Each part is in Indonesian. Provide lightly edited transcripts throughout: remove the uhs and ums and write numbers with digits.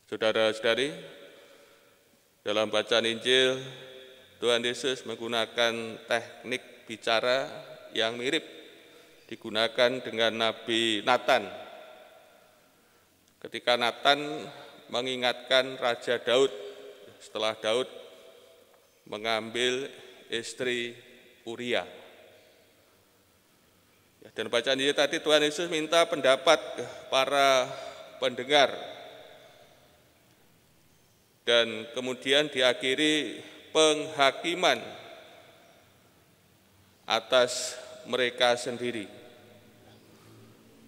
Saudara-saudari, dalam bacaan Injil, Tuhan Yesus menggunakan teknik bicara yang mirip digunakan dengan Nabi Nathan. Ketika Nathan mengingatkan Raja Daud setelah Daud mengambil istri Uria. Dan bacaan Injil tadi Tuhan Yesus minta pendapat para pendengar dan kemudian diakhiri penghakiman atas mereka sendiri.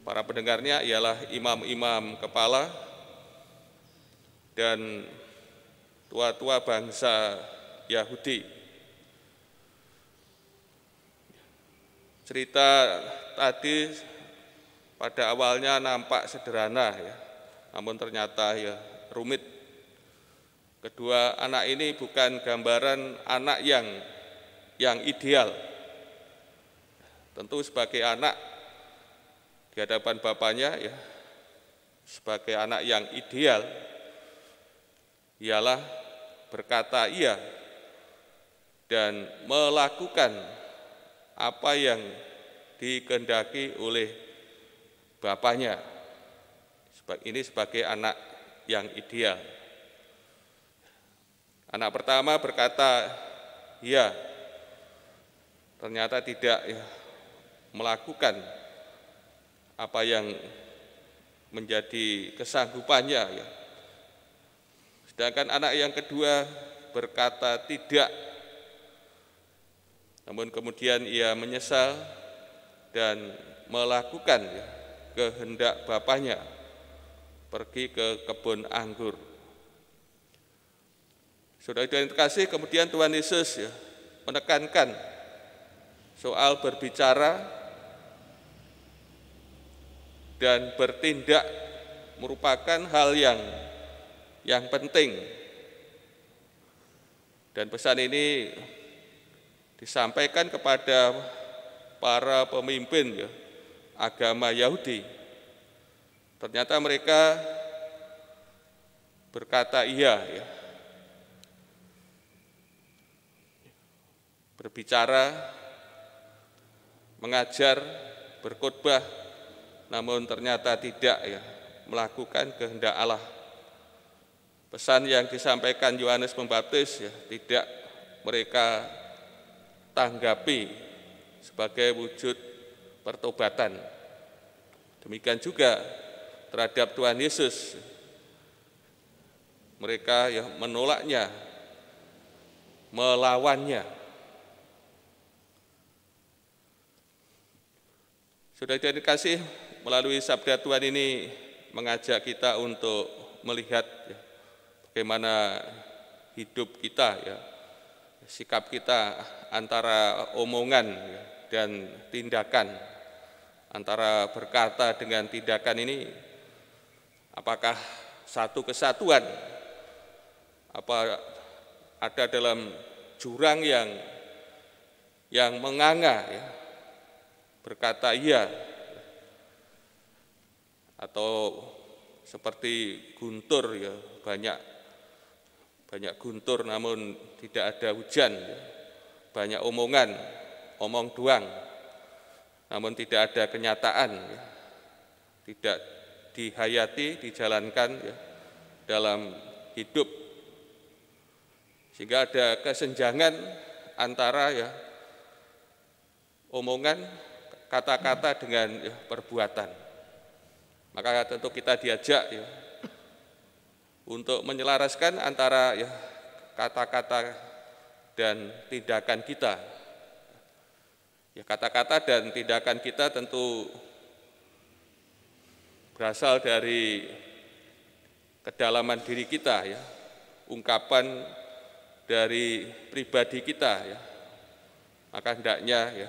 Para pendengarnya ialah imam-imam kepala dan tua-tua bangsa Yahudi. Cerita tadi pada awalnya nampak sederhana, namun ternyata rumit. Kedua anak ini bukan gambaran anak yang ideal. Tentu sebagai anak di hadapan bapaknya, sebagai anak yang ideal, ialah berkata iya dan melakukan apa yang dikehendaki oleh bapaknya. Ini sebagai anak yang ideal. Anak pertama berkata iya, ternyata tidak melakukan apa yang menjadi kesanggupannya. Sedangkan anak yang kedua berkata tidak, namun kemudian ia menyesal dan melakukan kehendak bapaknya, pergi ke kebun anggur. Saudara-saudara yang terkasih, kemudian Tuhan Yesus menekankan soal berbicara dan bertindak merupakan hal yang penting. Dan pesan ini disampaikan kepada para pemimpin agama Yahudi. Ternyata mereka berkata iya, berbicara, mengajar, berkhotbah, namun ternyata tidak melakukan kehendak Allah. Pesan yang disampaikan Yohanes Pembaptis tidak mereka tanggapi sebagai wujud pertobatan. Demikian juga terhadap Tuhan Yesus. Mereka menolaknya, melawannya. Saudara-saudara dikasih, melalui sabda Tuhan ini mengajak kita untuk melihat bagaimana hidup kita, sikap kita antara omongan dan tindakan, antara berkata dengan tindakan ini, apakah satu kesatuan, apa ada dalam jurang yang menganga, berkata iya, atau seperti guntur, banyak guntur namun tidak ada hujan, banyak omongan, omong doang, namun tidak ada kenyataan, tidak dihayati, dijalankan dalam hidup, sehingga ada kesenjangan antara omongan, kata-kata dengan perbuatan. Maka tentu kita diajak untuk menyelaraskan antara kata-kata dan tindakan kita. Kata-kata dan tindakan kita tentu berasal dari kedalaman diri kita, ungkapan dari pribadi kita, maka hendaknya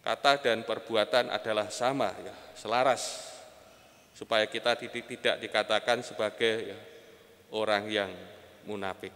kata dan perbuatan adalah sama, selaras, supaya kita tidak dikatakan sebagai orang yang munafik.